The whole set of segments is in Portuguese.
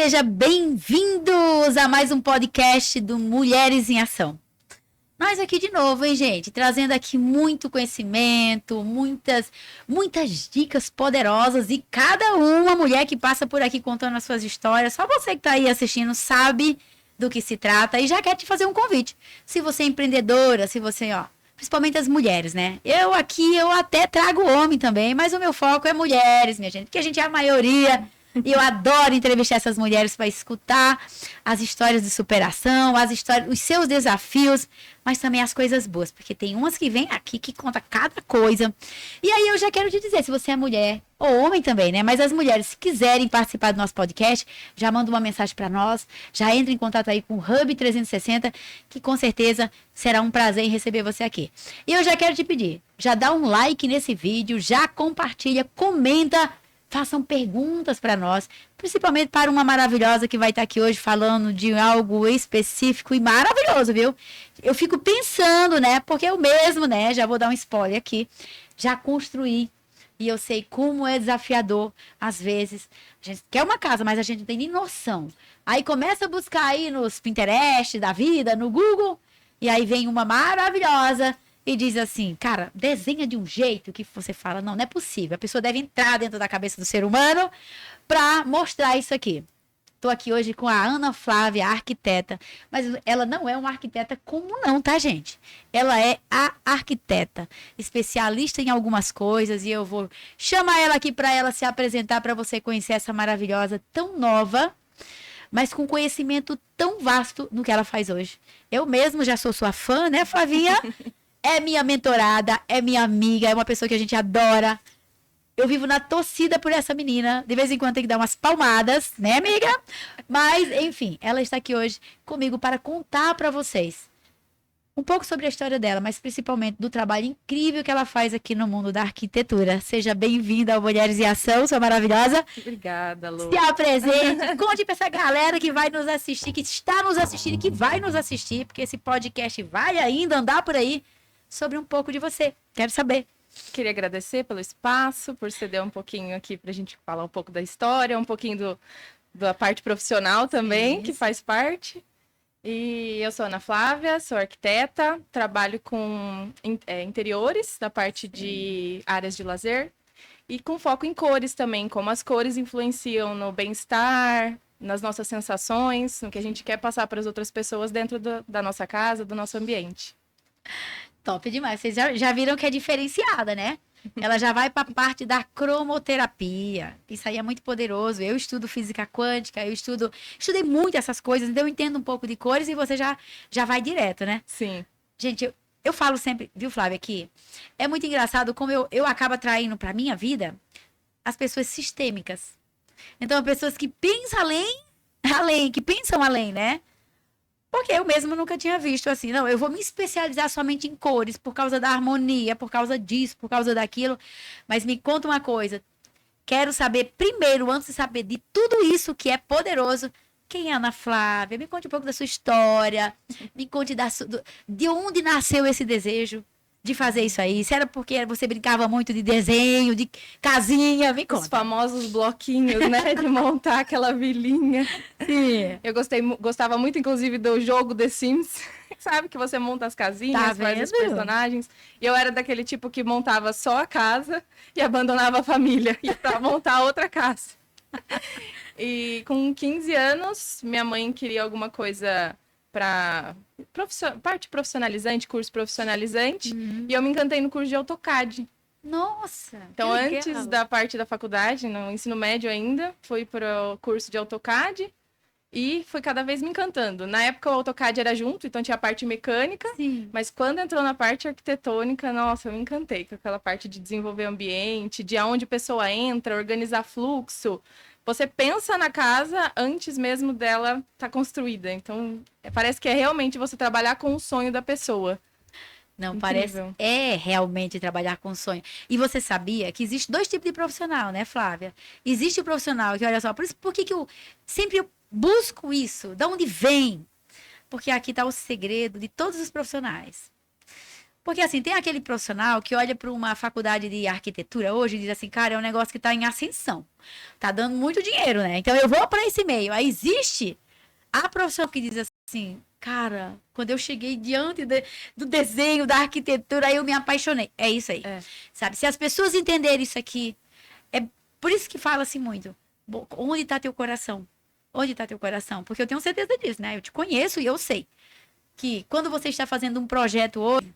Seja bem-vindos a mais um podcast do Mulheres em Ação. Nós aqui de novo, hein, gente? Trazendo aqui muito conhecimento, muitas dicas poderosas e cada uma mulher que passa por aqui contando as suas histórias. Só você que tá aí assistindo sabe do que se trata e já quer te fazer um convite. Se você é empreendedora, se você, principalmente as mulheres, né? Eu até trago homem também, mas o meu foco é mulheres, minha gente, porque a gente é a maioria. E eu adoro entrevistar essas mulheres para escutar as histórias de superação, as histórias, os seus desafios, mas também as coisas boas, porque tem umas que vêm aqui que conta cada coisa. E aí eu já quero te dizer, se você é mulher, ou homem também, né? Mas as mulheres, se quiserem participar do nosso podcast, já manda uma mensagem para nós, já entra em contato aí com o Hub 360, que com certeza será um prazer em receber você aqui. E eu já quero te pedir, já dá um like nesse vídeo, já compartilha, comenta, façam perguntas para nós, principalmente para uma maravilhosa que vai estar aqui hoje falando de algo específico e maravilhoso, viu? Eu fico pensando, né? Porque eu mesmo, né? Já vou dar um spoiler aqui. Já construí e eu sei como é desafiador, às vezes. A gente quer uma casa, mas a gente não tem nem noção. Aí começa a buscar aí nos Pinterest da vida, no Google, e aí vem uma maravilhosa e diz assim, cara, desenha de um jeito que você fala, não é possível. A pessoa deve entrar dentro da cabeça do ser humano para mostrar isso aqui. Estou aqui hoje com a Ana Flávia, arquiteta, mas ela não é uma arquiteta comum não, tá, gente? Ela é a arquiteta, especialista em algumas coisas e eu vou chamar ela aqui para ela se apresentar para você conhecer essa maravilhosa, tão nova, mas com conhecimento tão vasto no que ela faz hoje. Eu mesmo já sou sua fã, né, Flavinha? É minha mentorada, é minha amiga, é uma pessoa que a gente adora. Eu vivo na torcida por essa menina. De vez em quando tem que dar umas palmadas, né, amiga? Mas, enfim, ela está aqui hoje comigo para contar para vocês um pouco sobre a história dela, mas principalmente do trabalho incrível que ela faz aqui no mundo da arquitetura. Seja bem-vinda ao Mulheres em Ação, sua maravilhosa. Obrigada, Lu. Se apresente, conte para essa galera que vai nos assistir, que está nos assistindo e que vai nos assistir, porque esse podcast vai ainda andar por aí, sobre um pouco de você. Quero saber. Queria agradecer pelo espaço, por ceder um pouquinho aqui para a gente falar um pouco da história, um pouquinho da parte profissional também, que faz parte. E eu sou Ana Flávia, sou arquiteta, trabalho com interiores, da parte de áreas de lazer, e com foco em cores também, como as cores influenciam no bem-estar, nas nossas sensações, no que a gente quer passar para as outras pessoas dentro da nossa casa, do nosso ambiente. Top demais. Vocês já viram que é diferenciada, né? Ela já vai para a parte da cromoterapia. Isso aí é muito poderoso. Eu estudo física quântica, estudei muito essas coisas, então eu entendo um pouco de cores e você já vai direto, né? Sim. Gente, eu falo sempre, viu, Flávia, aqui, é muito engraçado como eu acabo atraindo para minha vida as pessoas sistêmicas. Então, pessoas que pensam que pensam além, né? Porque eu mesmo nunca tinha visto assim, não, eu vou me especializar somente em cores, por causa da harmonia, por causa disso, por causa daquilo. Mas me conta uma coisa, quero saber primeiro, antes de saber de tudo isso que é poderoso, quem é a Ana Flávia? Me conte um pouco da sua história, me conte de onde nasceu esse desejo de fazer isso aí. Se era porque você brincava muito de desenho, de casinha, me conta. Os famosos bloquinhos, né? De montar aquela vilinha. Sim. Eu gostava muito, inclusive, do jogo The Sims. Sabe? Que você monta as casinhas, faz os personagens. E eu era daquele tipo que montava só a casa e abandonava a família. E pra montar outra casa. E com 15 anos, minha mãe queria alguma coisa para parte profissionalizante, curso profissionalizante, e eu me encantei no curso de AutoCAD. Nossa! Então, antes da parte da faculdade, no ensino médio ainda, fui para o curso de AutoCAD e fui cada vez me encantando. Na época, o AutoCAD era junto, então tinha a parte mecânica, sim, mas quando entrou na parte arquitetônica, nossa, eu me encantei com aquela parte de desenvolver ambiente, de aonde a pessoa entra, organizar fluxo. Você pensa na casa antes mesmo dela estar construída. Então, parece que é realmente você trabalhar com o sonho da pessoa. Não, Incrível. parece. É realmente trabalhar com sonho. E você sabia que existe dois tipos de profissional, né, Flávia? Existe o profissional que, olha só, por que eu sempre busco isso? De onde vem? Porque aqui está o segredo de todos os profissionais. Porque, assim, tem aquele profissional que olha para uma faculdade de arquitetura hoje e diz assim, cara, é um negócio que está em ascensão. Tá dando muito dinheiro, né? Então, eu vou para esse meio. Aí, existe a profissão que diz assim, cara, quando eu cheguei diante do desenho, da arquitetura, aí eu me apaixonei. É isso aí. Sabe? Se as pessoas entenderem isso aqui, é por isso que fala-se muito. Onde está teu coração? Onde está teu coração? Porque eu tenho certeza disso, né? Eu te conheço e eu sei que quando você está fazendo um projeto hoje,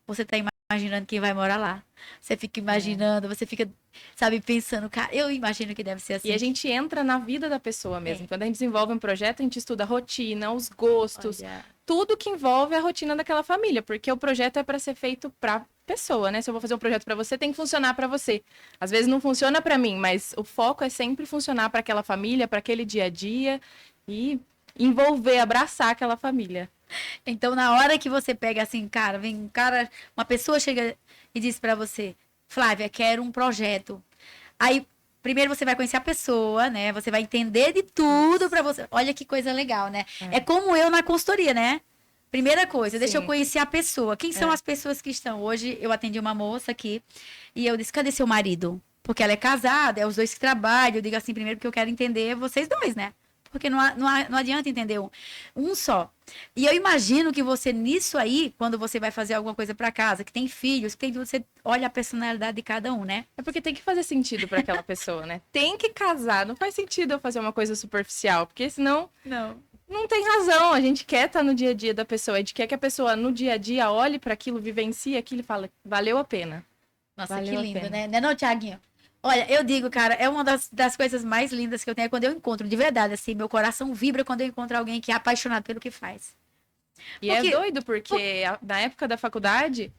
você está imaginando quem vai morar lá. Você fica imaginando, você fica, sabe, pensando, cara, eu imagino que deve ser assim. E a gente entra na vida da pessoa mesmo. Quando a gente desenvolve um projeto, a gente estuda a rotina, os gostos, tudo que envolve a rotina daquela família, porque o projeto é para ser feito para pessoa, né? Se eu vou fazer um projeto para você, tem que funcionar para você. Às vezes não funciona para mim, mas o foco é sempre funcionar para aquela família, para aquele dia a dia e envolver, abraçar aquela família. Então, na hora que você pega assim, cara, vem um cara, uma pessoa chega e diz pra você, Flávia, quero um projeto. Aí, primeiro você vai conhecer a pessoa, né? Você vai entender de tudo pra você. Olha que coisa legal, né? É como eu na consultoria, né? Primeira coisa, deixa eu conhecer a pessoa. Quem são as pessoas que estão? Hoje, eu atendi uma moça aqui e eu disse, cadê seu marido? Porque ela é casada, é os dois que trabalham. Eu digo assim, primeiro porque eu quero entender vocês dois, né? Porque não adianta entender um só. E eu imagino que você, nisso aí, quando você vai fazer alguma coisa para casa, que tem filhos, você olha a personalidade de cada um, né? É porque tem que fazer sentido para aquela pessoa, né? Tem que casar. Não faz sentido eu fazer uma coisa superficial, porque senão não tem razão. A gente quer estar no dia a dia da pessoa. A gente quer que a pessoa, no dia a dia, olhe para aquilo, vivencie aquilo e fale, valeu a pena. Nossa, valeu, que lindo, né? Não, Thiaguinho? Olha, eu digo, cara, é uma das coisas mais lindas que eu tenho quando eu encontro, de verdade, assim, meu coração vibra quando eu encontro alguém que é apaixonado pelo que faz. E é doido, porque na época da faculdade,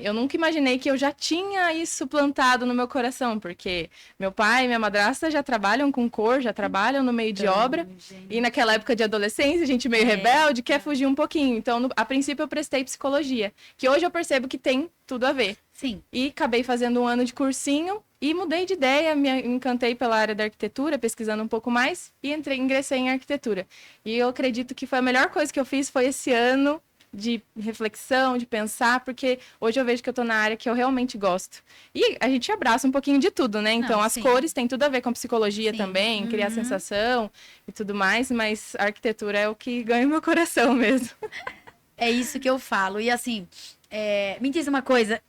eu nunca imaginei que eu já tinha isso plantado no meu coração, porque meu pai e minha madrasta já trabalham com cor, já trabalham no meio de obra, e naquela época de adolescência, a gente meio rebelde, quer fugir um pouquinho. Então, a princípio, eu prestei psicologia, que hoje eu percebo que tem tudo a ver. Sim. E acabei fazendo um ano de cursinho, e mudei de ideia, me encantei pela área da arquitetura, pesquisando um pouco mais, e ingressei em arquitetura. E eu acredito que foi a melhor coisa que eu fiz, foi esse ano de reflexão, de pensar, porque hoje eu vejo que eu tô na área que eu realmente gosto. E a gente abraça um pouquinho de tudo, né? Então, as cores têm tudo a ver com psicologia também, criar sensação e tudo mais, mas a arquitetura é o que ganha o meu coração mesmo. É isso que eu falo. E assim, me diz uma coisa...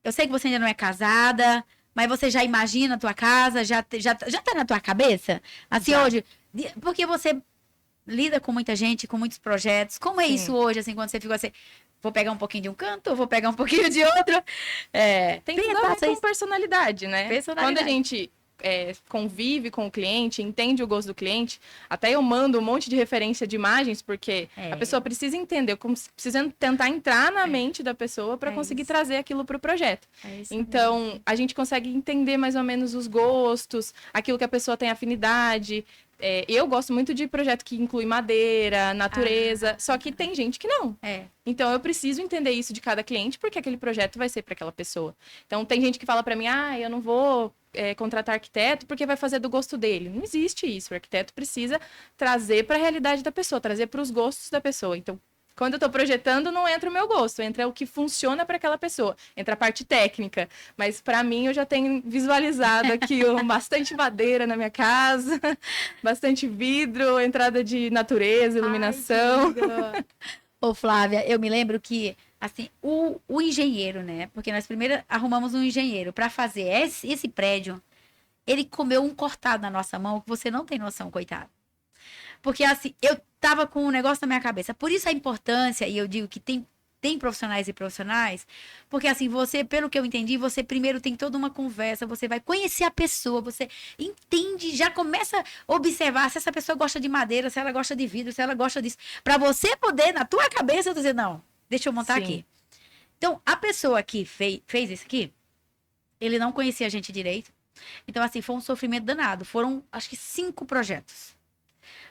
Eu sei que você ainda não é casada, mas você já imagina a tua casa? Já tá na tua cabeça? Assim, hoje... Porque você lida com muita gente, com muitos projetos. Como é isso hoje, assim, quando você fica assim... Vou pegar um pouquinho de um canto, vou pegar um pouquinho de outro. Tem tudo a ver com personalidade, né? Quando a gente... convive com o cliente, entende o gosto do cliente. Até eu mando um monte de referência de imagens, porque a pessoa precisa entender, precisa tentar entrar na mente da pessoa para conseguir trazer aquilo para o projeto. Então, a gente consegue entender mais ou menos os gostos, aquilo que a pessoa tem afinidade. Eu gosto muito de projeto que inclui madeira, natureza, só que tem gente que não. Então, eu preciso entender isso de cada cliente, porque aquele projeto vai ser para aquela pessoa. Então, tem gente que fala para mim, eu não vou contratar arquiteto porque vai fazer do gosto dele. Não existe isso. O arquiteto precisa trazer para a realidade da pessoa, trazer para os gostos da pessoa. Então, quando eu estou projetando, não entra o meu gosto, entra o que funciona para aquela pessoa, entra a parte técnica. Mas para mim, eu já tenho visualizado aqui bastante madeira na minha casa, bastante vidro, entrada de natureza, iluminação. Ô, Flávia, eu me lembro que, assim, o engenheiro, né? Porque nós primeiro arrumamos um engenheiro para fazer esse prédio. Ele comeu um cortado na nossa mão que você não tem noção, coitado. Porque, assim, eu tava com um negócio na minha cabeça. Por isso a importância, e eu digo que tem profissionais e profissionais, porque, assim, você, pelo que eu entendi, você primeiro tem toda uma conversa, você vai conhecer a pessoa, você entende, já começa a observar se essa pessoa gosta de madeira, se ela gosta de vidro, se ela gosta disso. Para você poder, na tua cabeça, dizer, não, deixa eu montar aqui. Então, a pessoa que fez isso aqui, ele não conhecia a gente direito. Então, assim, foi um sofrimento danado. Foram, acho que 5 projetos.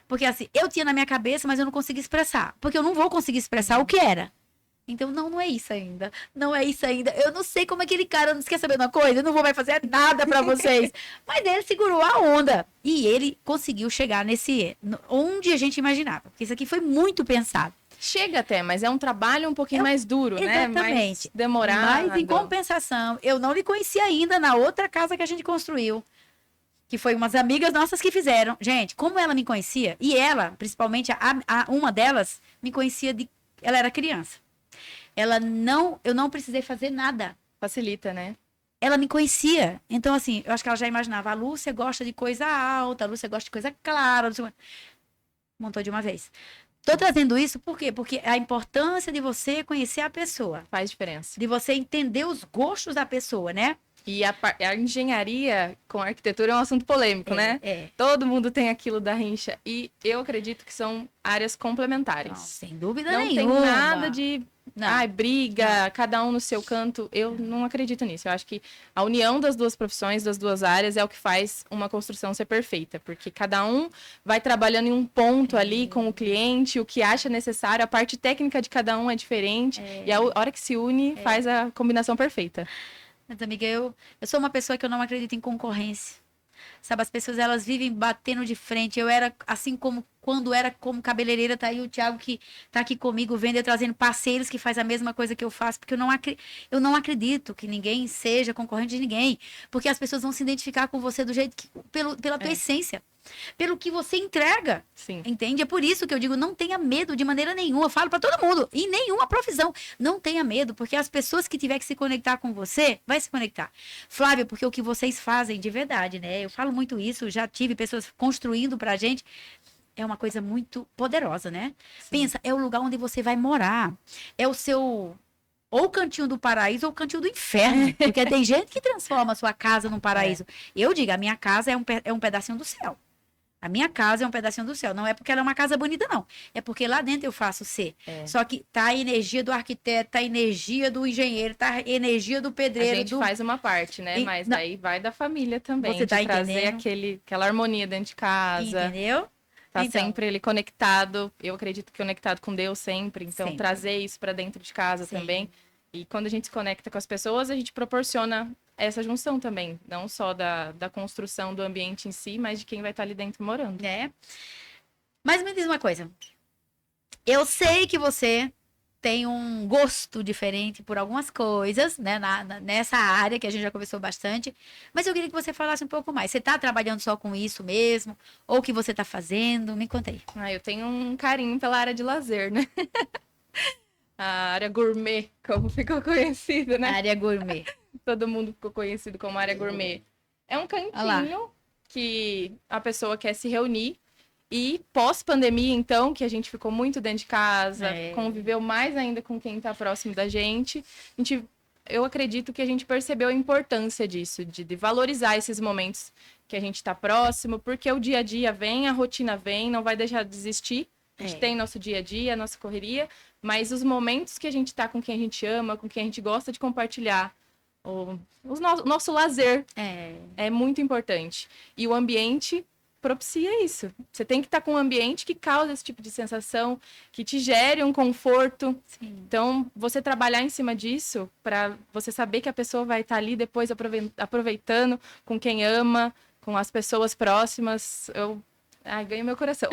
Porque, assim, eu tinha na minha cabeça, mas eu não conseguia expressar. Porque eu não vou conseguir expressar o que era. Então, não é isso ainda. Não é isso ainda. Eu não sei como aquele cara não quer saber de uma coisa. Eu não vou mais fazer nada pra vocês. Mas ele segurou a onda. E ele conseguiu chegar onde a gente imaginava. Porque isso aqui foi muito pensado. Chega até, mas é um trabalho um pouquinho mais duro, né? Exatamente. Mais demorado. Mas, em compensação, eu não lhe conhecia ainda na outra casa que a gente construiu. Que foi umas amigas nossas que fizeram. Gente, como ela me conhecia, e ela, principalmente, uma delas, me conhecia de... Ela era criança. Eu não precisei fazer nada. Facilita, né? Ela me conhecia. Então, assim, eu acho que ela já imaginava. A Lúcia gosta de coisa alta, a Lúcia gosta de coisa clara. Montou de uma vez. Tô trazendo isso por quê? Porque a importância de você conhecer a pessoa. Faz diferença. De você entender os gostos da pessoa, né? E a engenharia com a arquitetura é um assunto polêmico, né? Todo mundo tem aquilo da rincha. E eu acredito que são áreas complementares. Não, sem dúvida nenhuma. Não tem nada de briga, cada um no seu canto. Eu não acredito nisso. Eu acho que a união das duas profissões, das duas áreas, é o que faz uma construção ser perfeita. Porque cada um vai trabalhando em um ponto ali com o cliente, o que acha necessário. A parte técnica de cada um é diferente. E a hora que se une, faz a combinação perfeita. Mas, amiga, eu sou uma pessoa que eu não acredito em concorrência. Sabe, as pessoas, elas vivem batendo de frente. Eu era, assim como quando era como cabeleireira, tá aí o Thiago que tá aqui comigo, vendo, eu trazendo parceiros que faz a mesma coisa que eu faço, porque eu não acredito que ninguém seja concorrente de ninguém, porque as pessoas vão se identificar com você do jeito que, pela tua essência. Pelo que você entrega. Sim. Entende? É por isso que eu digo, não tenha medo de maneira nenhuma. Eu falo para todo mundo, em nenhuma profissão. Não tenha medo, porque as pessoas que tiver que se conectar com você, vai se conectar. Flávia, porque o que vocês fazem de verdade, né? Eu falo muito isso, já tive pessoas construindo pra gente. É uma coisa muito poderosa, né? Sim. Pensa, é o lugar onde você vai morar. É o seu... ou o cantinho do paraíso ou o cantinho do inferno. Porque tem gente que transforma a sua casa num paraíso. Eu digo, a minha casa é um pedacinho do céu. A minha casa é um pedacinho do céu. Não é porque ela é uma casa bonita, não. É porque lá dentro eu faço ser. Só que tá a energia do arquiteto, tá a energia do engenheiro, tá a energia do pedreiro. A gente faz uma parte, né? Mas daí vai da família também. Você tá trazer aquela harmonia dentro de casa. Entendeu? Tá sempre ele conectado. Eu acredito que conectado com Deus sempre. Então, trazer isso para dentro de casa também. E quando a gente se conecta com as pessoas, a gente proporciona essa junção também, não só da construção do ambiente em si, mas de quem vai estar ali dentro morando. Mas me diz uma coisa. Eu sei que você tem um gosto diferente por algumas coisas, né, nessa área que a gente já conversou bastante, mas eu queria que você falasse um pouco mais. Você está trabalhando só com isso mesmo? Ou o que você está fazendo? Me conta aí. Eu tenho um carinho pela área de lazer, né? A área gourmet, como ficou conhecida, né? A área gourmet. Todo mundo ficou conhecido como área gourmet. É um cantinho que a pessoa quer se reunir. E pós-pandemia, então, que a gente ficou muito dentro de casa, conviveu mais ainda com quem está próximo da gente, eu acredito que a gente percebeu a importância disso, de valorizar esses momentos que a gente está próximo, porque o dia a dia vem, a rotina vem, não vai deixar de existir. A gente tem nosso dia a dia, nossa correria, mas os momentos que a gente está com quem a gente ama, com quem a gente gosta de compartilhar, o nosso lazer é muito importante. E o ambiente propicia isso. Você tem que estar com um ambiente que causa esse tipo de sensação, que te gere um conforto. Sim. Então, você trabalhar em cima disso, para você saber que a pessoa vai estar ali depois aproveitando com quem ama, com as pessoas próximas, ganho meu coração.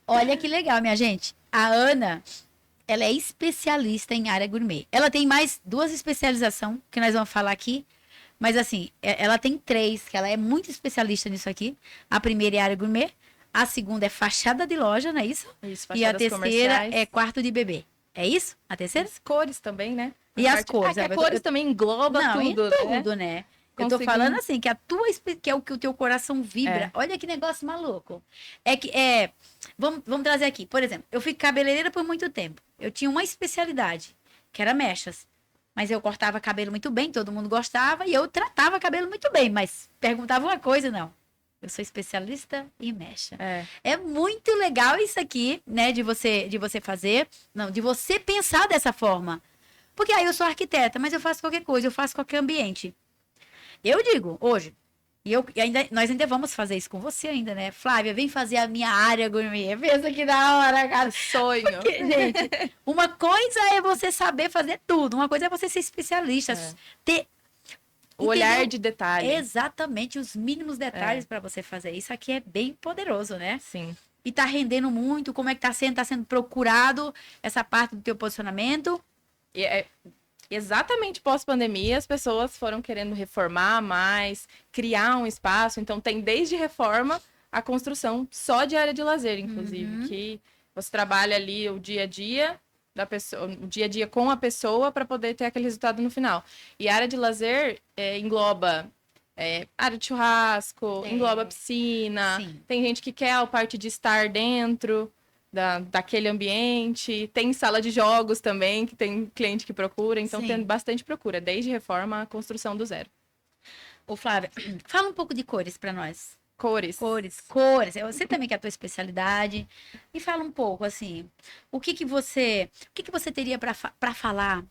Olha que legal, minha gente. A Ana, ela é especialista em área gourmet. Ela tem mais 2 especializações que nós vamos falar aqui. Mas assim, ela tem 3, que ela é muito especialista nisso aqui. A primeira é área gourmet, a segunda é fachada de loja, não é isso? Isso, e a terceira é quarto de bebê. É isso? A terceira? As cores também, né? E as cores. As cores também engloba tudo, né? Eu tô falando assim, que que é o que o teu coração vibra. Olha que negócio maluco. Vamos trazer aqui. Por exemplo, eu fui cabeleireira por muito tempo. Eu tinha uma especialidade, que era mechas. Mas eu cortava cabelo muito bem, todo mundo gostava, e eu tratava cabelo muito bem, mas perguntava uma coisa, não. Eu sou especialista em mecha. É muito legal isso aqui, né, de você fazer, não, de você pensar dessa forma. Porque aí eu sou arquiteta, mas eu faço qualquer coisa, eu faço qualquer ambiente. Eu digo, hoje, nós ainda vamos fazer isso com você ainda, né? Flávia, vem fazer a minha área gourmet. Pensa que da hora, cara. Sonho. Porque, gente, uma coisa é você saber fazer tudo. Uma coisa é você ser especialista. Ter o olhar de detalhe. Exatamente, os mínimos detalhes para você fazer. Isso aqui é bem poderoso, né? Sim. E tá rendendo muito? Como é que tá sendo procurado essa parte do teu posicionamento? E exatamente pós-pandemia, as pessoas foram querendo reformar mais, criar um espaço. Então, tem desde reforma a construção só de área de lazer, inclusive, que você trabalha ali o dia a dia da pessoa, o dia a dia com a pessoa para poder ter aquele resultado no final. E a área de lazer engloba área de churrasco, engloba piscina. Sim. Tem gente que quer a parte de estar dentro daquele ambiente. Tem sala de jogos também, que tem cliente que procura. Então, tem bastante procura, desde reforma a construção do zero. Ô, Flávia, fala um pouco de cores para nós. Cores. Você também que é a tua especialidade. Me fala um pouco, assim, o que você teria para falar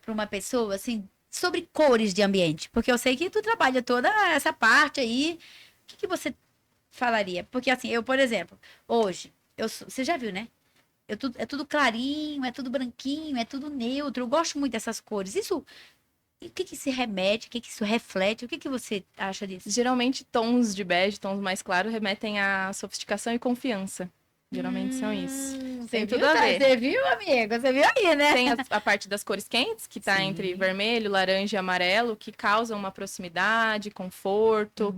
para uma pessoa, assim, sobre cores de ambiente? Porque eu sei que tu trabalha toda essa parte aí. O que você falaria? Porque, assim, eu, por exemplo, hoje, você já viu, né? É tudo clarinho, é tudo branquinho, é tudo neutro. Eu gosto muito dessas cores. E o que se remete? O que isso reflete? O que você acha disso? Geralmente, tons de bege, tons mais claros, remetem à sofisticação e confiança. Geralmente são isso. Tem tudo a ver. Você viu, amigo? Você viu aí, né? Tem a parte das cores quentes, que tá entre vermelho, laranja e amarelo, que causam uma proximidade, conforto,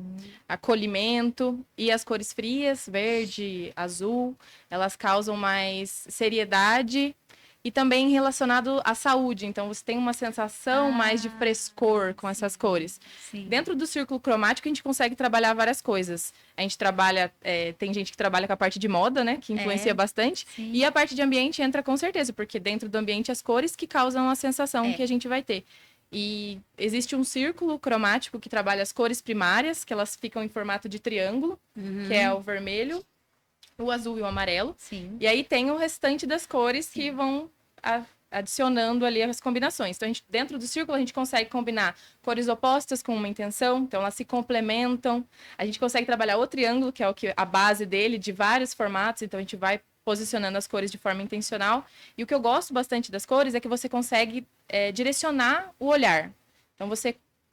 acolhimento. E as cores frias, verde, azul, elas causam mais seriedade e também relacionado à saúde. Então, você tem uma sensação mais de frescor com essas cores. Sim. Dentro do círculo cromático, a gente consegue trabalhar várias coisas. A gente trabalha... tem gente que trabalha com a parte de moda, né? Que influencia bastante. Sim. E a parte de ambiente entra com certeza, porque dentro do ambiente, as cores que causam a sensação que a gente vai ter. E existe um círculo cromático que trabalha as cores primárias, que elas ficam em formato de triângulo, que é o vermelho, o azul e o amarelo. Sim. E aí tem o restante das cores que vão adicionando ali as combinações. Então, dentro do círculo, a gente consegue combinar cores opostas com uma intenção, então elas se complementam. A gente consegue trabalhar o triângulo, que é a base dele, de vários formatos, então a gente vai posicionando as cores de forma intencional. E o que eu gosto bastante das cores é que você consegue direcionar o olhar. Então,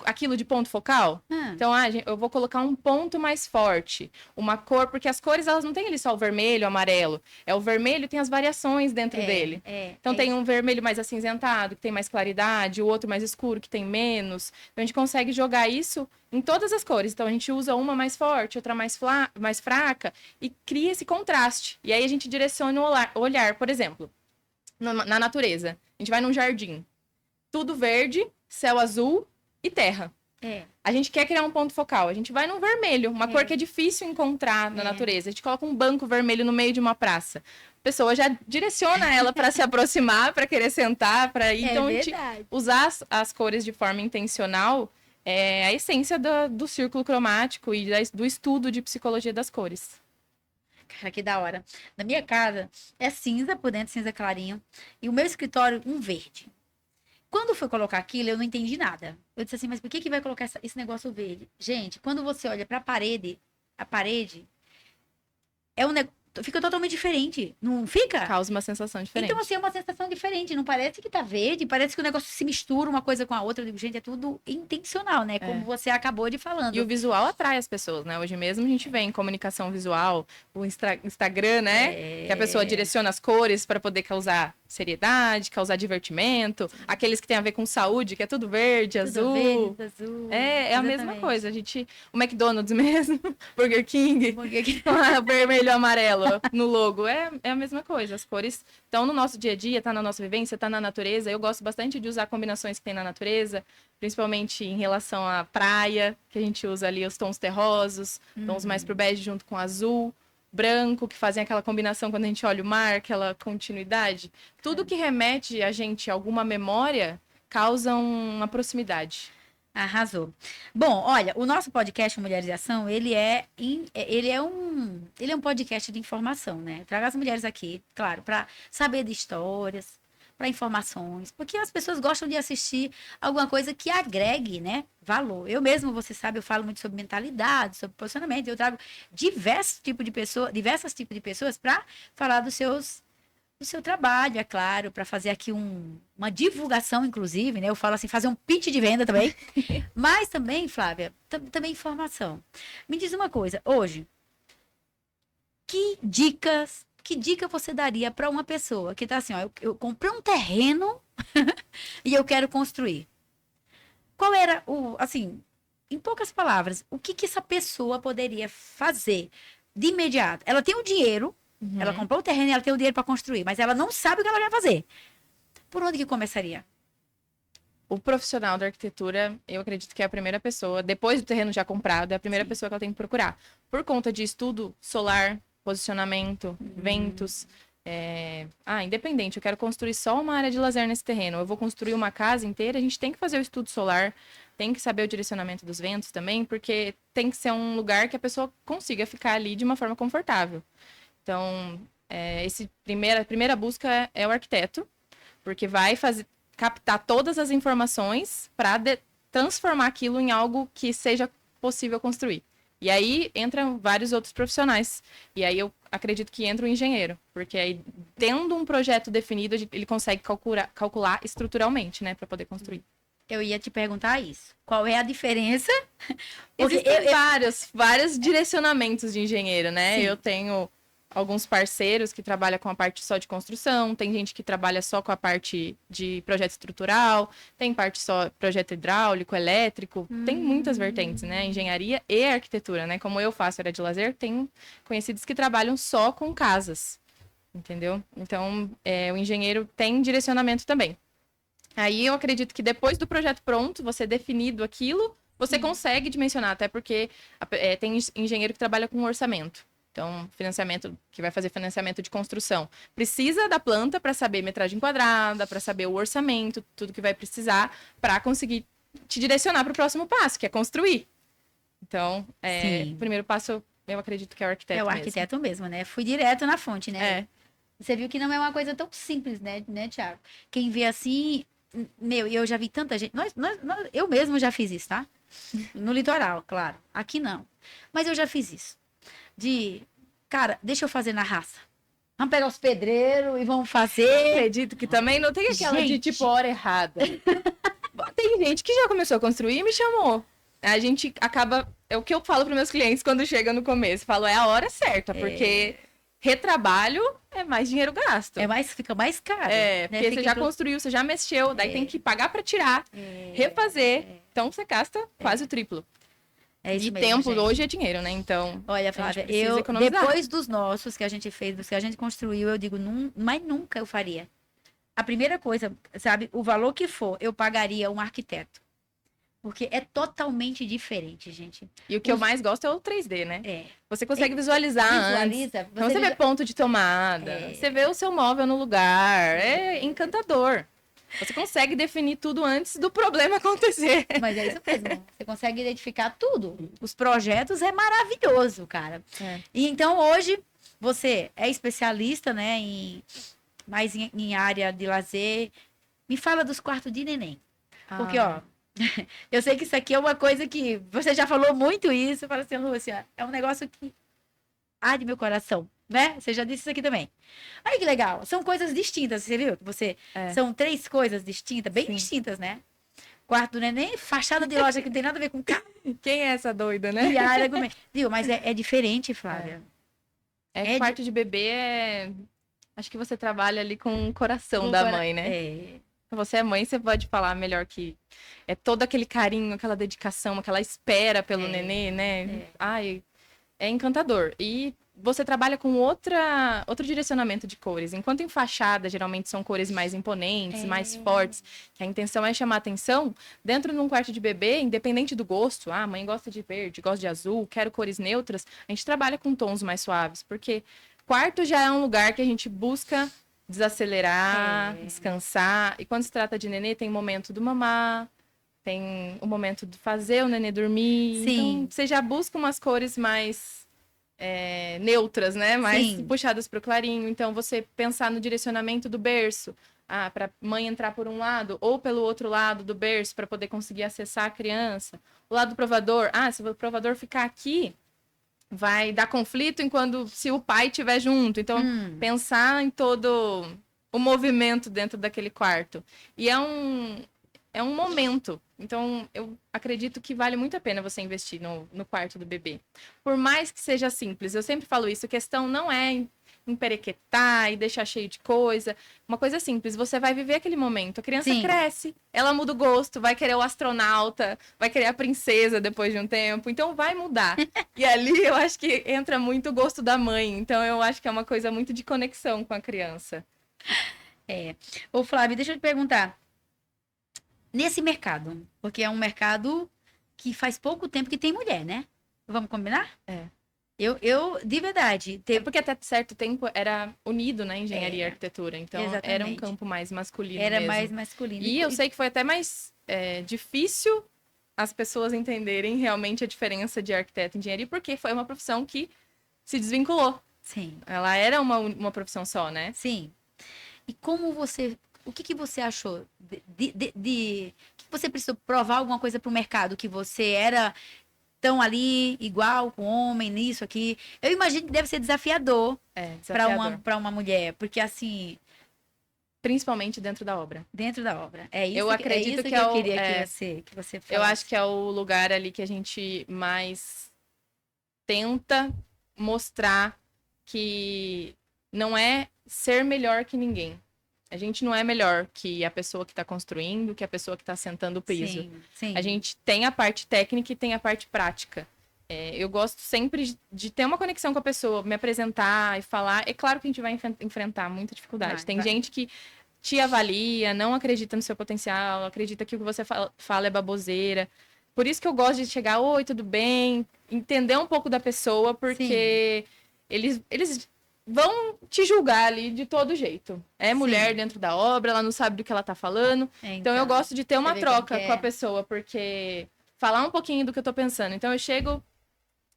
aquilo de ponto focal. Então, eu vou colocar um ponto mais forte, uma cor, porque as cores, elas não têm ali só o vermelho, o amarelo. O vermelho tem as variações dentro dele. Então, tem um vermelho mais acinzentado, que tem mais claridade, o outro mais escuro, que tem menos. Então, a gente consegue jogar isso em todas as cores. Então, a gente usa uma mais forte, outra mais fraca, e cria esse contraste. E aí, a gente direciona o olhar, por exemplo, na natureza. A gente vai num jardim. Tudo verde, céu azul e terra. A gente quer criar um ponto focal. A gente vai no vermelho, uma cor que é difícil encontrar na natureza. A gente coloca um banco vermelho no meio de uma praça. A pessoa já direciona ela para se aproximar, para querer sentar, para ir. Então, a gente usar as cores de forma intencional é a essência do círculo cromático e do estudo de psicologia das cores. Cara, que da hora. Na minha casa é cinza por dentro, cinza clarinho. E o meu escritório, um verde. Quando foi colocar aquilo, eu não entendi nada. Eu disse assim, mas por que vai colocar esse negócio verde? Gente, quando você olha para a parede é um negócio, fica totalmente diferente, não fica? Causa uma sensação diferente. Então, assim, é uma sensação diferente. Não parece que tá verde, parece que o negócio se mistura uma coisa com a outra. Eu digo, gente, é tudo intencional, né? Como você acabou de falando. E o visual atrai as pessoas, né? Hoje mesmo a gente vê em comunicação visual, o Instagram, né? Que a pessoa direciona as cores para poder causar seriedade, causar divertimento. Aqueles que tem a ver com saúde, que é tudo verde, azul. Verde, azul. É a mesma coisa. O McDonald's mesmo, Burger King, vermelho e amarelo no logo. É a mesma coisa. As cores estão no nosso dia a dia, tá na nossa vivência, tá na natureza. Eu gosto bastante de usar combinações que tem na natureza, principalmente em relação à praia, que a gente usa ali os tons terrosos, tons mais pro bege junto com azul, branco, que fazem aquela combinação quando a gente olha o mar, aquela continuidade. Tudo que remete a gente a alguma memória causa uma proximidade. Arrasou. Bom, olha, o nosso podcast Mulheres em Ação, ele é um podcast de informação, né? Eu trago as mulheres aqui, claro, para saber de histórias, para informações, porque as pessoas gostam de assistir alguma coisa que agregue, né, valor. Eu mesmo, você sabe, eu falo muito sobre mentalidade, sobre posicionamento, eu trago diversos tipos de pessoas para falar do seu trabalho, é claro, para fazer aqui uma divulgação, inclusive, né? Eu falo assim, fazer um pitch de venda também. Mas também, Flávia, também informação. Me diz uma coisa, hoje, que dica você daria para uma pessoa que tá assim, ó, eu comprei um terreno e eu quero construir. Qual era assim, em poucas palavras, o que essa pessoa poderia fazer de imediato? Ela tem o dinheiro, ela comprou o terreno e ela tem o dinheiro para construir, mas ela não sabe o que ela vai fazer. Por onde que começaria? O profissional da arquitetura, eu acredito que é a primeira pessoa, depois do terreno já comprado, é a primeira pessoa que ela tem que procurar. Por conta de estudo solar, posicionamento, ventos. Independente, eu quero construir só uma área de lazer nesse terreno. Eu vou construir uma casa inteira, a gente tem que fazer o estudo solar, tem que saber o direcionamento dos ventos também, porque tem que ser um lugar que a pessoa consiga ficar ali de uma forma confortável. Então, a primeira busca é o arquiteto, porque vai captar todas as informações para transformar aquilo em algo que seja possível construir. E aí entram vários outros profissionais. E aí eu acredito que entra o engenheiro, porque aí, tendo um projeto definido, ele consegue calcular estruturalmente, né, para poder construir. Eu ia te perguntar isso. Qual é a diferença? Existem vários direcionamentos de engenheiro, né? Sim. Eu tenho alguns parceiros que trabalham com a parte só de construção, tem gente que trabalha só com a parte de projeto estrutural, tem parte só projeto hidráulico, elétrico, tem muitas vertentes, né? Engenharia e arquitetura, né? Como eu faço área de lazer, tenho conhecidos que trabalham só com casas, entendeu? Então, o engenheiro tem direcionamento também. Aí eu acredito que depois do projeto pronto, você definido aquilo, você consegue dimensionar, até porque tem engenheiro que trabalha com orçamento. Então, que vai fazer financiamento de construção. Precisa da planta para saber metragem quadrada, para saber o orçamento, tudo que vai precisar para conseguir te direcionar para o próximo passo, que é construir. Então, o primeiro passo, eu acredito que é o arquiteto mesmo. É o arquiteto mesmo, né? Fui direto na fonte, né? É. Você viu que não é uma coisa tão simples, né, Thiago? Quem vê assim, eu já vi tanta gente. Eu mesmo já fiz isso, tá? No litoral, claro. Aqui não. Mas eu já fiz isso. Cara, deixa eu fazer na raça. Vamos pegar os pedreiros e vamos fazer. Eu acredito que também não tem aquela de tipo hora errada. Tem gente que já começou a construir e me chamou. A gente acaba. É o que eu falo para meus clientes quando chega no começo. Falo, é a hora certa, porque retrabalho é mais dinheiro gasto. Fica mais caro. Né? Porque você já construiu, você já mexeu, daí tem que pagar para tirar, refazer. Então você gasta quase o triplo. É isso e mesmo, tempo gente. hoje é dinheiro, né? Então, olha, Flávia, depois dos nossos que a gente fez, dos que a gente construiu, eu digo, mas nunca eu faria. A primeira coisa, sabe, o valor que for, eu pagaria um arquiteto. Porque é totalmente diferente, gente. E o que eu mais gosto é o 3D, né? Você consegue visualiza antes. Então você vê ponto de tomada, você vê o seu móvel no lugar, é encantador. Você consegue definir tudo antes do problema acontecer. Mas é isso mesmo. Você consegue identificar tudo. Os projetos é maravilhoso, cara. E então, hoje, você é especialista, né, mais em área de lazer. Me fala dos quartos de neném. Porque, ó, eu sei que isso aqui é uma coisa que você já falou muito isso. Fala assim, Lúcia, é um negócio que arde meu coração. Né? Você já disse isso aqui também. Aí que legal. São coisas distintas, você viu? São 3 coisas distintas, bem distintas, né? Quarto do neném, fachada de loja que não tem nada a ver com carro. Quem é essa doida, né? E a área viu? Mas é diferente, Flávia. Quarto de bebê acho que você trabalha ali com o coração da mãe, né? Você é mãe, você pode falar melhor que é todo aquele carinho, aquela dedicação, aquela espera pelo nenê, né? Ai, é encantador. E você trabalha com outro direcionamento de cores. Enquanto em fachada, geralmente são cores mais imponentes, mais fortes, que a intenção é chamar atenção, dentro de um quarto de bebê, independente do gosto, a mãe gosta de verde, gosta de azul, quero cores neutras, a gente trabalha com tons mais suaves, porque quarto já é um lugar que a gente busca desacelerar, descansar, e quando se trata de nenê, tem o momento do mamar, tem o momento de fazer o nenê dormir, então você já busca umas cores mais neutras, né? Mais puxadas para o clarinho. Então, você pensar no direcionamento do berço. Para mãe entrar por um lado ou pelo outro lado do berço para poder conseguir acessar a criança. O lado do provador. Se o provador ficar aqui, vai dar conflito se o pai estiver junto. Então, pensar em todo o movimento dentro daquele quarto. E é um momento. Então, eu acredito que vale muito a pena você investir no quarto do bebê. Por mais que seja simples, eu sempre falo isso, a questão não é emperequetar e deixar cheio de coisa. Uma coisa simples, você vai viver aquele momento. A criança Sim. cresce, ela muda o gosto, vai querer o astronauta, vai querer a princesa depois de um tempo. Então, vai mudar. E ali, eu acho que entra muito o gosto da mãe. Então, eu acho que é uma coisa muito de conexão com a criança. Ô, Flávio, deixa eu te perguntar. Nesse mercado, porque é um mercado que faz pouco tempo que tem mulher, né? Vamos combinar? É. De verdade, É porque até certo tempo era unido na engenharia e arquitetura, então era um exatamente. campo mais masculino Era mesmo. mais masculino. E eu sei que foi até mais difícil as pessoas entenderem realmente a diferença de arquiteto e engenharia, porque foi uma profissão que se desvinculou. Sim, Ela era uma profissão só, né? sim. E como você... O que que você achou que você precisou provar alguma coisa para o mercado? Que você era tão ali, igual com homem, nisso aqui? Eu imagino que deve ser desafiador Desafiador. para uma mulher. Porque assim... Principalmente dentro da obra. Dentro da obra. É isso, Eu acredito é isso que eu é queria é, que você falasse. Eu acho que é o lugar ali que a gente mais tenta mostrar que não é ser melhor que ninguém. A gente não é melhor que a pessoa que está construindo, que a pessoa que está sentando o piso. Sim, sim. A gente tem a parte técnica e tem a parte prática. Eu gosto sempre de ter uma conexão com a pessoa, me apresentar e falar. É claro que a gente vai enfrentar muita dificuldade. Tem gente que te avalia, não acredita no seu potencial, acredita que o que você fala é baboseira. Por isso que eu gosto de chegar, oi, tudo bem? Entender um pouco da pessoa, porque eles vão te julgar ali de todo jeito. É mulher dentro da obra, ela não sabe do que ela tá falando. Então eu gosto de ter uma troca com a pessoa, porque falar um pouquinho do que eu tô pensando. Então eu chego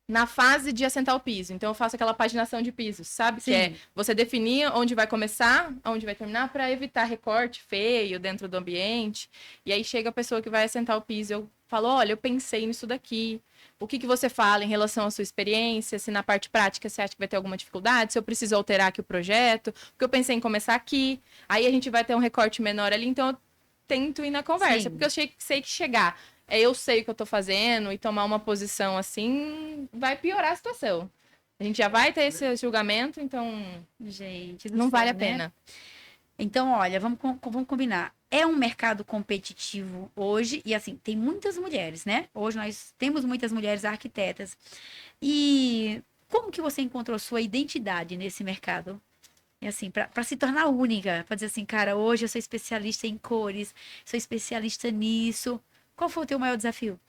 na fase de assentar o piso. Então eu faço aquela paginação de pisos, sabe? Sim. Que é você definir onde vai começar, onde vai terminar, para evitar recorte feio dentro do ambiente. E aí chega a pessoa que vai assentar o piso, eu falo, olha, eu pensei nisso daqui. O que você fala em relação à sua experiência? Se na parte prática você acha que vai ter alguma dificuldade? Se eu preciso alterar aqui o projeto? Porque eu pensei em começar aqui. Aí a gente vai ter um recorte menor ali. Então eu tento ir na conversa. Sim. Porque eu sei que chegar... eu sei o que eu tô fazendo e tomar uma posição assim vai piorar a situação. A gente já vai ter esse julgamento, então gente, não vale a né? pena. Então, olha, vamos combinar. É um mercado competitivo hoje e assim, tem muitas mulheres, né? Hoje nós temos muitas mulheres arquitetas. E como que você encontrou sua identidade nesse mercado? E assim, para se tornar única, para dizer assim, cara, hoje eu sou especialista em cores, sou especialista nisso. Qual foi o teu maior desafio?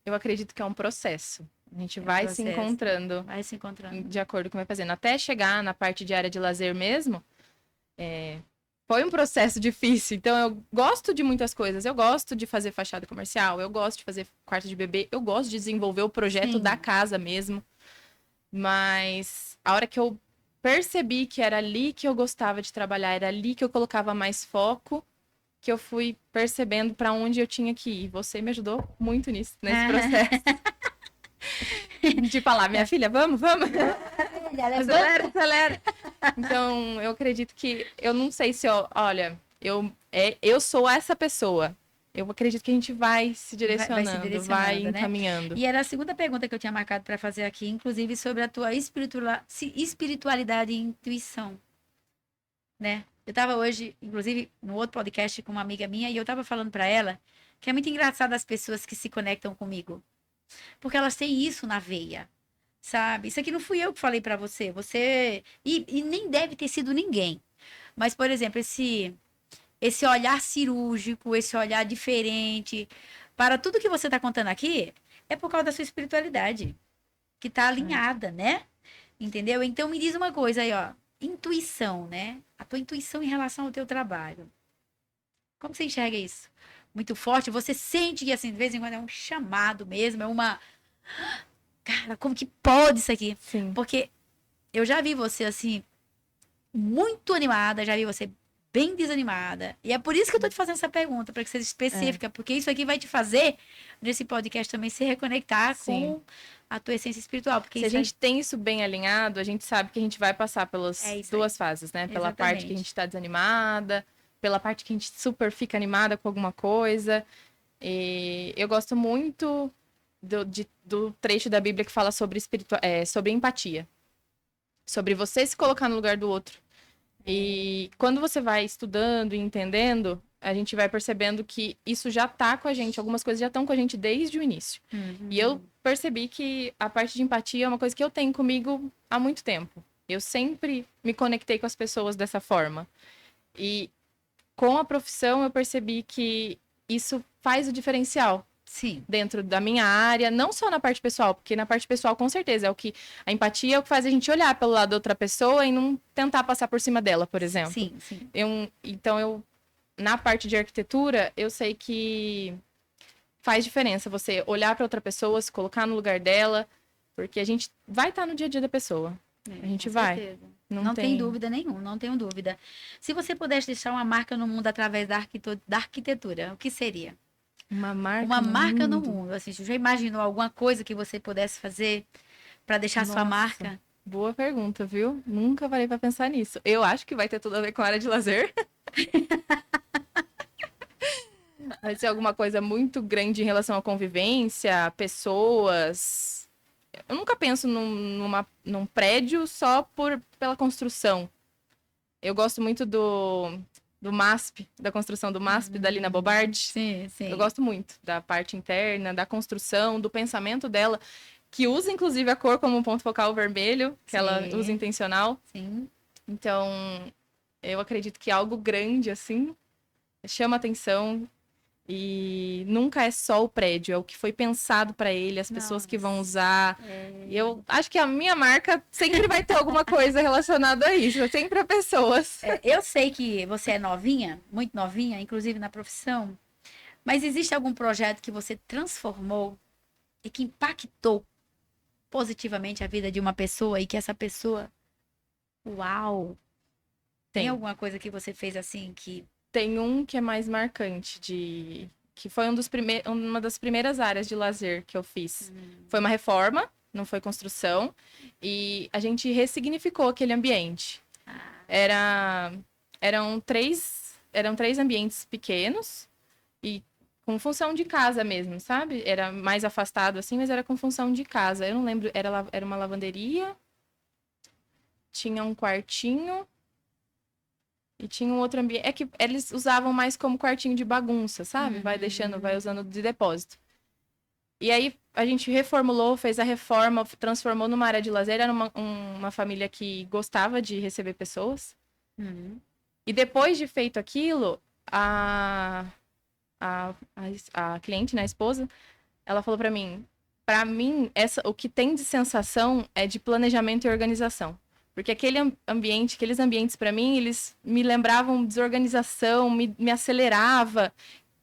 Eu acredito que é um processo. A gente vai se encontrando. Vai se encontrando. De acordo com o que vai fazendo. Até chegar na parte de área de lazer mesmo, foi um processo difícil. Então, eu gosto de muitas coisas. Eu gosto de fazer fachada comercial, eu gosto de fazer quarto de bebê, eu gosto de desenvolver o projeto da casa mesmo. Mas a hora que eu percebi que era ali que eu gostava de trabalhar, era ali que eu colocava mais foco, que eu fui percebendo para onde eu tinha que ir. Você me ajudou muito nisso, nesse processo. De falar, minha filha, vamos. Acelera. Então, eu acredito que... Eu não sei se... olha, eu sou essa pessoa. Eu acredito que a gente vai se direcionando, vai encaminhando. Né? E era a segunda pergunta que eu tinha marcado para fazer aqui, inclusive sobre a tua espiritualidade e intuição, né? Eu tava hoje, inclusive, no outro podcast com uma amiga minha, e eu tava falando para ela que é muito engraçado as pessoas que se conectam comigo. Porque elas têm isso na veia, sabe? Isso aqui não fui eu que falei para você. E nem deve ter sido ninguém. Mas, por exemplo, esse olhar cirúrgico, esse olhar diferente, para tudo que você tá contando aqui, é por causa da sua espiritualidade, que tá alinhada, né? Entendeu? Então, me diz uma coisa aí, ó. Intuição, né? A tua intuição em relação ao teu trabalho. Como você enxerga isso? Muito forte? Você sente que, assim, de vez em quando é um chamado mesmo, é uma... Cara, como que pode isso aqui? Sim. Porque eu já vi você, assim, muito animada, já vi você bem desanimada. E é por isso que eu tô te fazendo essa pergunta, para que seja específica, porque isso aqui vai te fazer, nesse podcast também, se reconectar com a tua essência espiritual. Porque se a gente tem isso bem alinhado, a gente sabe que a gente vai passar pelas duas fases, né? Pela parte que a gente tá desanimada, pela parte que a gente super fica animada com alguma coisa. E eu gosto muito do trecho da Bíblia que fala sobre, sobre empatia. Sobre você se colocar no lugar do outro. E quando você vai estudando e entendendo, a gente vai percebendo que isso já tá com a gente, algumas coisas já estão com a gente desde o início. E eu percebi que a parte de empatia é uma coisa que eu tenho comigo há muito tempo. Eu sempre me conectei com as pessoas dessa forma. E com a profissão eu percebi que isso faz o diferencial. Sim. Dentro da minha área, não só na parte pessoal, porque na parte pessoal, com certeza, a empatia é o que faz a gente olhar pelo lado da outra pessoa e não tentar passar por cima dela, por exemplo. Sim, sim. Então, na parte de arquitetura, eu sei que faz diferença você olhar para outra pessoa, se colocar no lugar dela, porque a gente vai estar no dia a dia da pessoa. A gente vai. Certeza. Não tem dúvida nenhuma, não tenho dúvida. Se você pudesse deixar uma marca no mundo através da arquitetura, o que seria? Uma marca no mundo. Assim, você já imaginou alguma coisa que você pudesse fazer para deixar sua marca? Boa pergunta, viu? Nunca parei para pensar nisso. Eu acho que vai ter tudo a ver com a área de lazer. Vai ser alguma coisa muito grande em relação à convivência, pessoas. Eu nunca penso num prédio só pela construção. Eu gosto muito do MASP, da construção do MASP, da Lina Bobardi. Sim, sim. Eu gosto muito da parte interna, da construção, do pensamento dela, que usa, inclusive, a cor como um ponto focal vermelho, que ela usa intencional. Sim. Então, eu acredito que algo grande, assim, chama atenção e nunca é só o prédio, é o que foi pensado para ele, as pessoas que vão usar. E eu acho que a minha marca sempre vai ter alguma coisa relacionada a isso, sempre a pessoas. Eu sei que você é novinha, muito novinha, inclusive na profissão, mas existe algum projeto que você transformou e que impactou positivamente a vida de uma pessoa e que essa pessoa, uau, tem alguma coisa que você fez assim que... Tem um que é mais marcante, que foi uma das primeiras áreas de lazer que eu fiz. Foi uma reforma, não foi construção, e a gente ressignificou aquele ambiente. Eram três ambientes pequenos e com função de casa mesmo, sabe? Era mais afastado assim, mas era com função de casa. Eu não lembro, era uma lavanderia, tinha um quartinho e tinha um outro ambiente. É que eles usavam mais como quartinho de bagunça, sabe? Vai usando de depósito. E aí a gente reformulou, fez a reforma, transformou numa área de lazer. Era uma família que gostava de receber pessoas. E depois de feito aquilo, a cliente, né, a esposa, ela falou pra mim, o que tem de sensação é de planejamento e organização. Porque aqueles ambientes pra mim, eles me lembravam desorganização, me acelerava.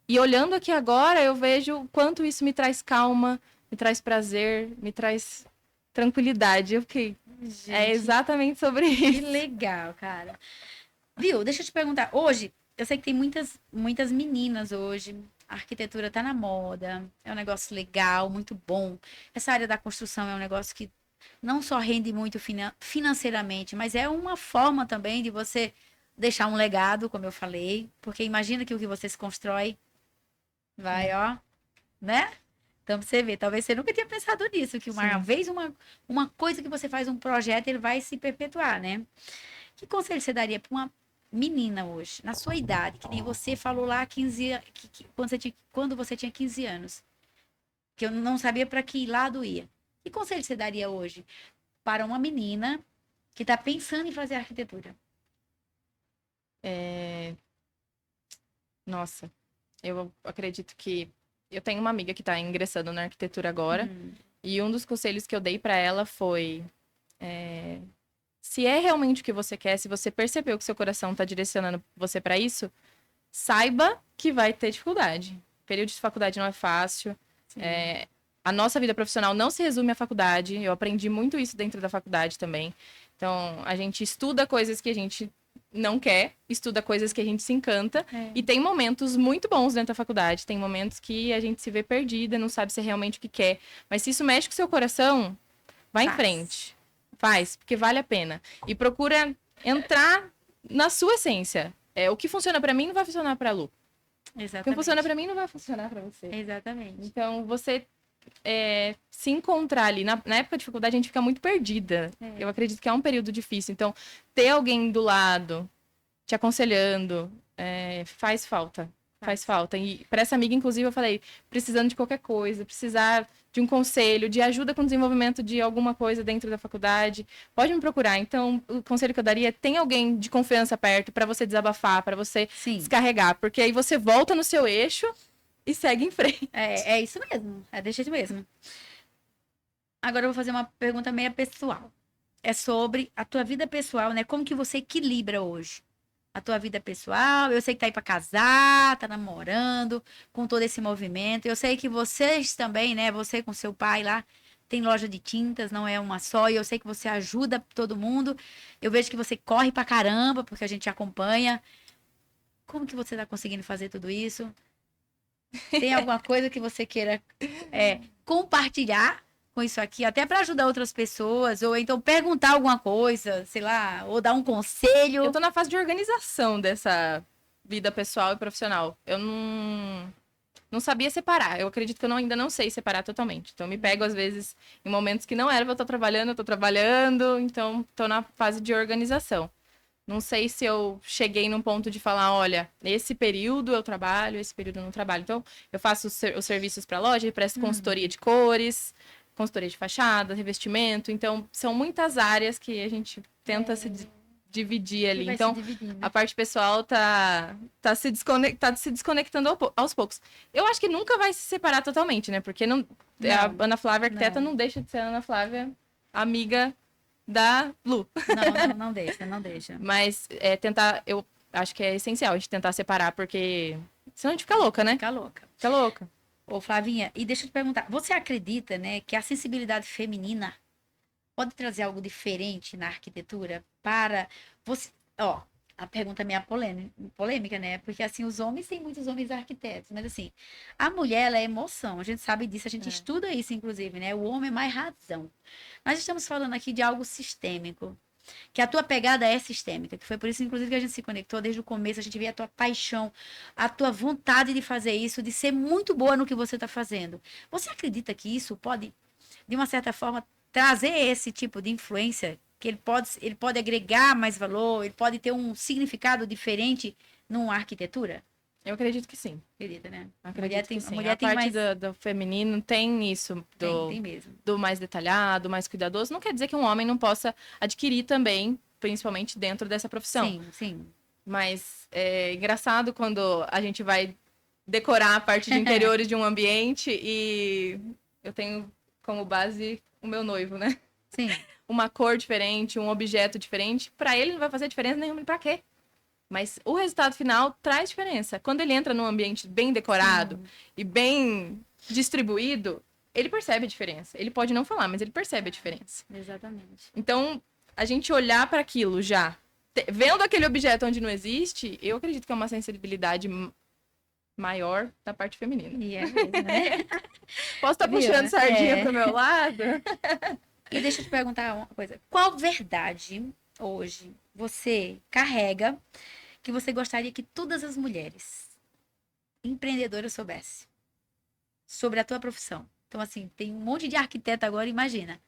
E olhando aqui agora, eu vejo o quanto isso me traz calma, me traz prazer, me traz tranquilidade. Eu fiquei, é exatamente sobre isso. Que legal, cara. Viu, deixa eu te perguntar, hoje, eu sei que tem muitas meninas hoje, a arquitetura tá na moda, é um negócio legal, muito bom. Essa área da construção é um negócio que não só rende muito financeiramente, mas é uma forma também de você deixar um legado, como eu falei, porque imagina que o que você se constrói vai, ó, né? Então, pra você ver, talvez você nunca tenha pensado nisso, que uma vez uma coisa que você faz um projeto, ele vai se perpetuar, né? Que conselho você daria para uma menina hoje, na sua idade, que nem você falou lá 15 anos, quando você tinha 15 anos, que eu não sabia para que lado ia. Que conselho você daria hoje para uma menina que está pensando em fazer arquitetura? Nossa, eu acredito que eu tenho uma amiga que está ingressando na arquitetura agora, e um dos conselhos que eu dei para ela foi se é realmente o que você quer, se você percebeu que seu coração está direcionando você para isso, saiba que vai ter dificuldade. O período de faculdade não é fácil. A nossa vida profissional não se resume à faculdade. Eu aprendi muito isso dentro da faculdade também. Então, a gente estuda coisas que a gente não quer, estuda coisas que a gente se encanta. E tem momentos muito bons dentro da faculdade. Tem momentos que a gente se vê perdida, não sabe se é realmente o que quer. Mas se isso mexe com o seu coração, vai em frente. Faz, porque vale a pena. E procura entrar na sua essência. o que funciona pra mim não vai funcionar pra Lu. O que Exatamente. funciona pra mim não vai funcionar pra você. Exatamente. Então, você se encontrar ali. Na época de dificuldade, a gente fica muito perdida. Eu acredito que é um período difícil. Então, ter alguém do lado, te aconselhando, faz falta. Faz falta. E para essa amiga, inclusive, eu falei, precisando de qualquer coisa, precisar de um conselho, de ajuda com o desenvolvimento de alguma coisa dentro da faculdade, pode me procurar. Então, o conselho que eu daria é tem alguém de confiança perto para você desabafar, para você descarregar, porque aí você volta no seu eixo e segue em frente. É isso mesmo. É desse jeito mesmo. Agora eu vou fazer uma pergunta meio pessoal. É sobre a tua vida pessoal, né? Como que você equilibra hoje a tua vida pessoal? Eu sei que tá aí pra casar, tá namorando, com todo esse movimento. Eu sei que vocês também, né? Você com seu pai lá, tem loja de tintas, não é uma só. E eu sei que você ajuda todo mundo. Eu vejo que você corre pra caramba, porque a gente acompanha. Como que você tá conseguindo fazer tudo isso? Tem alguma coisa que você queira compartilhar com isso aqui, até para ajudar outras pessoas, ou então perguntar alguma coisa, sei lá, ou dar um conselho? Eu tô na fase de organização dessa vida pessoal e profissional. Eu não sabia separar. Eu acredito que eu ainda não sei separar totalmente. Então, eu me pego, às vezes, em momentos que não era pra eu tô trabalhando. Então, tô na fase de organização. Não sei se eu cheguei num ponto de falar, olha, esse período eu trabalho, esse período eu não trabalho. Então, eu faço os serviços para loja, presto consultoria de cores, consultoria de fachada, revestimento. Então, são muitas áreas que a gente tenta se dividir ali. Então, a parte pessoal tá se desconectando aos poucos. Eu acho que nunca vai se separar totalmente, né? Porque a Ana Flávia, arquiteta, não deixa de ser a Ana Flávia, amiga da Lu. Não deixa. Mas tentar, eu acho que é essencial a gente tentar separar, porque senão a gente fica louca, né? Fica louca. Ô, Flavinha, e deixa eu te perguntar, você acredita, né, que a sensibilidade feminina pode trazer algo diferente na arquitetura para você? Ó, a pergunta é meio polêmica, né? Porque, assim, os homens, tem muitos homens arquitetos, mas, assim, a mulher, ela é emoção, a gente sabe disso, a gente estuda isso, inclusive, né? O homem é mais razão. Nós estamos falando aqui de algo sistêmico, que a tua pegada é sistêmica, que foi por isso, inclusive, que a gente se conectou desde o começo, a gente vê a tua paixão, a tua vontade de fazer isso, de ser muito boa no que você está fazendo. Você acredita que isso pode, de uma certa forma, trazer esse tipo de influência, que ele pode agregar mais valor, ele pode ter um significado diferente numa arquitetura? Eu acredito que sim. Acredita, né? Acredito que sim. A mulher tem parte mais... do feminino tem isso, Tem mesmo. do mais detalhado, mais cuidadoso. Não quer dizer que um homem não possa adquirir também, principalmente dentro dessa profissão. Sim. Mas é engraçado quando a gente vai decorar a parte de interiores de um ambiente e eu tenho como base o meu noivo, né? Sim. Uma cor diferente, um objeto diferente. Para ele não vai fazer diferença nenhuma. Para quê? Mas o resultado final traz diferença. Quando ele entra num ambiente bem decorado e bem distribuído, ele percebe a diferença. Ele pode não falar, mas ele percebe a diferença. Exatamente. Então, a gente olhar para aquilo já, vendo aquele objeto onde não existe, eu acredito que é uma sensibilidade maior da parte feminina. E é mesmo, né? Posso estar puxando sardinha pro meu lado? E deixa eu te perguntar uma coisa. Qual verdade hoje você carrega que você gostaria que todas as mulheres empreendedoras soubessem sobre a tua profissão? Então, assim, tem um monte de arquiteta agora, imagina.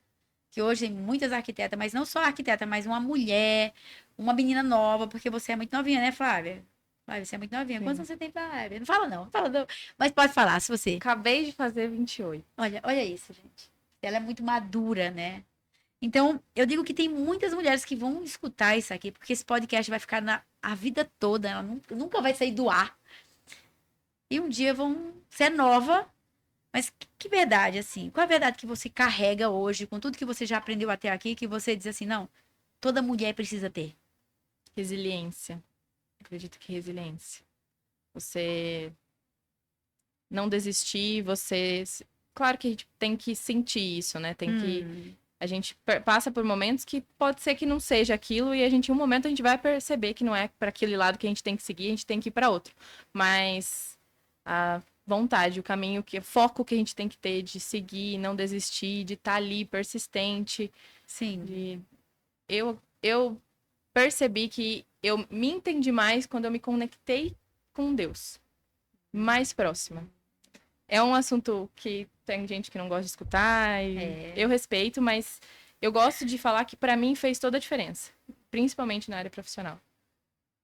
Que hoje tem muitas arquitetas, mas não só arquiteta, mas uma mulher, uma menina nova, porque você é muito novinha, né, Flávia? Flávia, você é muito novinha. Sim. Quantos anos você tem, Flávia? Não fala não. Mas pode falar, se você... Acabei de fazer 28. Olha isso, gente. Ela é muito madura, né? Então, eu digo que tem muitas mulheres que vão escutar isso aqui, porque esse podcast vai ficar a vida toda, ela nunca vai sair do ar. E um dia vão ser nova, mas que verdade, assim? Qual a verdade que você carrega hoje, com tudo que você já aprendeu até aqui, que você diz assim, não, toda mulher precisa ter? Resiliência. Acredito que resiliência. Você não desistir, você... Claro que a gente tem que sentir isso, né? Tem que... A gente passa por momentos que pode ser que não seja aquilo e em um momento a gente vai perceber que não é para aquele lado que a gente tem que seguir, a gente tem que ir para outro. Mas a vontade, o caminho, o foco que a gente tem que ter de seguir, não desistir, de estar ali persistente. Sim. Eu percebi que eu me entendi mais quando eu me conectei com Deus, mais próxima. É um assunto que tem gente que não gosta de escutar, e eu respeito, mas eu gosto de falar que para mim fez toda a diferença, principalmente na área profissional.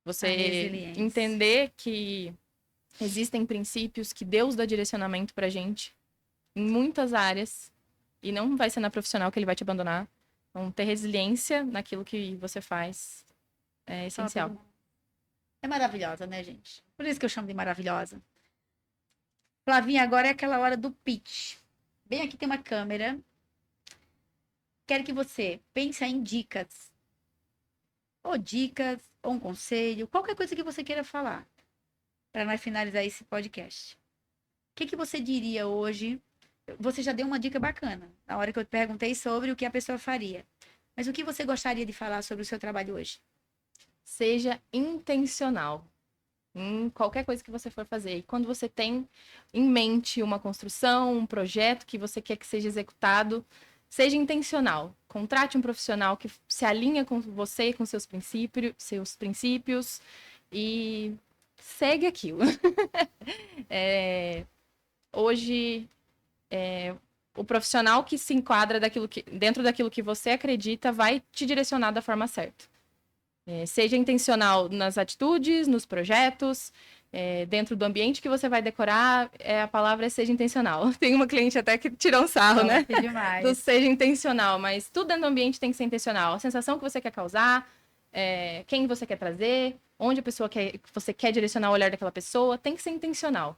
Você entender que existem princípios, que Deus dá direcionamento pra gente em muitas áreas, e não vai ser na profissional que ele vai te abandonar. Então, ter resiliência naquilo que você faz é essencial. É maravilhosa, né, gente? Por isso que eu chamo de maravilhosa. Flavinha, agora é aquela hora do pitch. Bem aqui tem uma câmera. Quero que você pense em dicas. Ou dicas, ou um conselho, qualquer coisa que você queira falar. Para nós finalizar esse podcast. O que você diria hoje? Você já deu uma dica bacana. Na hora que eu te perguntei sobre o que a pessoa faria. Mas o que você gostaria de falar sobre o seu trabalho hoje? Seja intencional em qualquer coisa que você for fazer. E quando você tem em mente uma construção, um projeto que você quer que seja executado, seja intencional. Contrate um profissional que se alinha com você, com seus princípios e segue aquilo. Hoje, o profissional que se enquadra dentro daquilo que você acredita vai te direcionar da forma certa. Seja intencional nas atitudes, nos projetos, dentro do ambiente que você vai decorar, a palavra é seja intencional. Tem uma cliente até que tirou um sarro, né? Demais. Do seja intencional, mas tudo dentro do ambiente tem que ser intencional. A sensação que você quer causar, quem você quer trazer, onde você quer direcionar o olhar daquela pessoa, tem que ser intencional.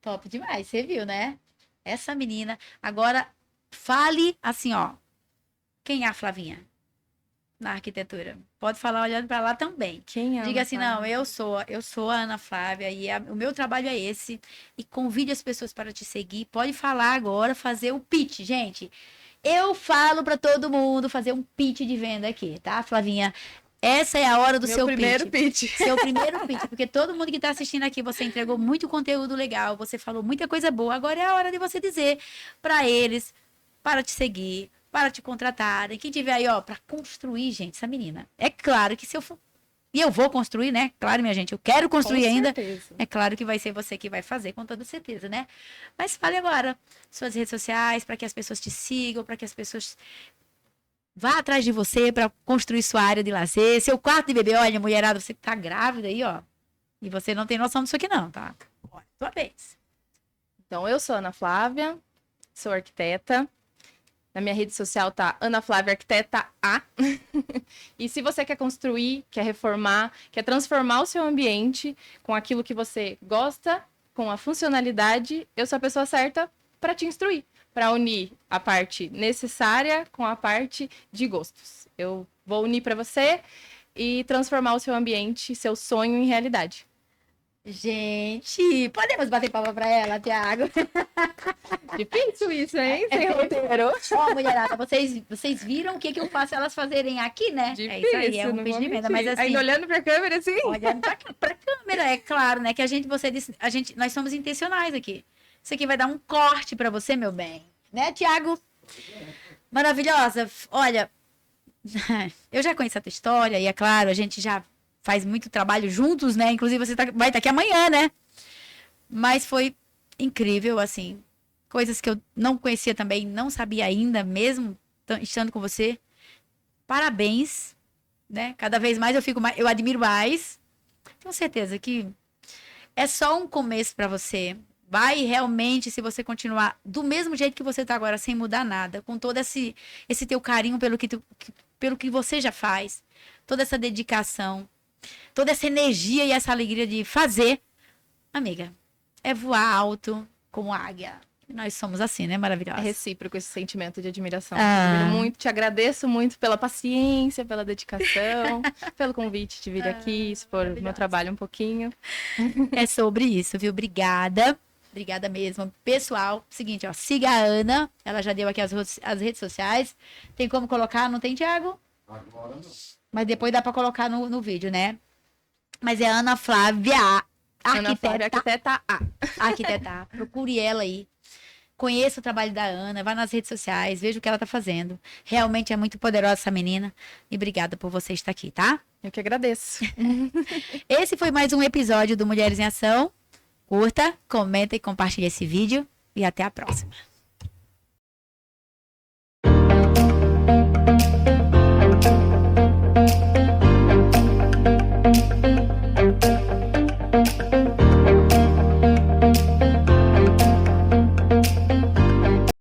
Top demais, você viu, né? Essa menina. Agora, fale assim, ó. Quem é a Flavinha? Na arquitetura. Pode falar olhando para lá também. Quem é? Diga assim, não, eu sou a Ana Flávia e o meu trabalho é esse. E convide as pessoas para te seguir. Pode falar agora, fazer o pitch, gente. Eu falo para todo mundo fazer um pitch de venda aqui, tá, Flavinha? Essa é a hora do seu primeiro pitch. Seu primeiro pitch, porque todo mundo que está assistindo aqui, você entregou muito conteúdo legal, você falou muita coisa boa. Agora é a hora de você dizer para eles, para te seguir, para te contratarem. Quem tiver aí, ó, para construir, gente, essa menina. É claro que se eu for... E eu vou construir, né? Claro, minha gente, eu quero construir ainda. Certeza. É claro que vai ser você que vai fazer, com toda certeza, né? Mas fale agora suas redes sociais, para que as pessoas te sigam, para que as pessoas vá atrás de você para construir sua área de lazer, seu quarto de bebê. Olha, mulherada, você tá grávida aí, ó. E você não tem noção disso aqui não, tá? Olha, sua vez. Então, eu sou Ana Flávia, sou arquiteta. Na minha rede social tá Ana Flávia Arquiteta A. E se você quer construir, quer reformar, quer transformar o seu ambiente com aquilo que você gosta, com a funcionalidade, eu sou a pessoa certa para te instruir, para unir a parte necessária com a parte de gostos. Eu vou unir para você e transformar o seu ambiente, seu sonho em realidade. Gente, podemos bater palma pra ela, Thiago? Difícil isso, hein? Sem roteiro. Ó, mulherada, vocês viram o que eu faço elas fazerem aqui, né? Difícil, é isso aí, é um pitch de venda, mas assim... Ainda olhando pra câmera, assim? Olhando pra câmera, é claro, né? Que nós somos intencionais aqui. Isso aqui vai dar um corte pra você, meu bem. Né, Thiago? Maravilhosa. Olha, eu já conheço a tua história e é claro, a gente já faz muito trabalho juntos, né? Inclusive você vai estar aqui amanhã, né? Mas foi incrível, assim. Coisas que eu não conhecia também, não sabia ainda, mesmo estando com você. Parabéns, né? Cada vez mais eu admiro mais. Tenho certeza que é só um começo para você. Vai realmente, se você continuar do mesmo jeito que você tá agora, sem mudar nada, com todo esse teu carinho pelo que você já faz, toda essa dedicação, toda essa energia e essa alegria de fazer, amiga, é voar alto como águia. Nós somos assim, né? Maravilhosa. É recíproco esse sentimento de admiração. Te agradeço muito pela paciência, pela dedicação, pelo convite de vir aqui, expor o meu trabalho um pouquinho. É sobre isso, viu? Obrigada. Obrigada mesmo. Pessoal, seguinte, ó, siga a Ana. Ela já deu aqui as redes sociais. Tem como colocar? Não tem, Thiago? Agora não. Mas depois dá pra colocar no vídeo, né? Mas é Ana Flávia, Ana Flávia, arquiteta A. Arquiteta A. Procure ela aí. Conheça o trabalho da Ana, vá nas redes sociais, veja o que ela tá fazendo. Realmente é muito poderosa essa menina. E obrigada por você estar aqui, tá? Eu que agradeço. Esse foi mais um episódio do Mulheres em Ação. Curta, comenta e compartilhe esse vídeo. E até a próxima.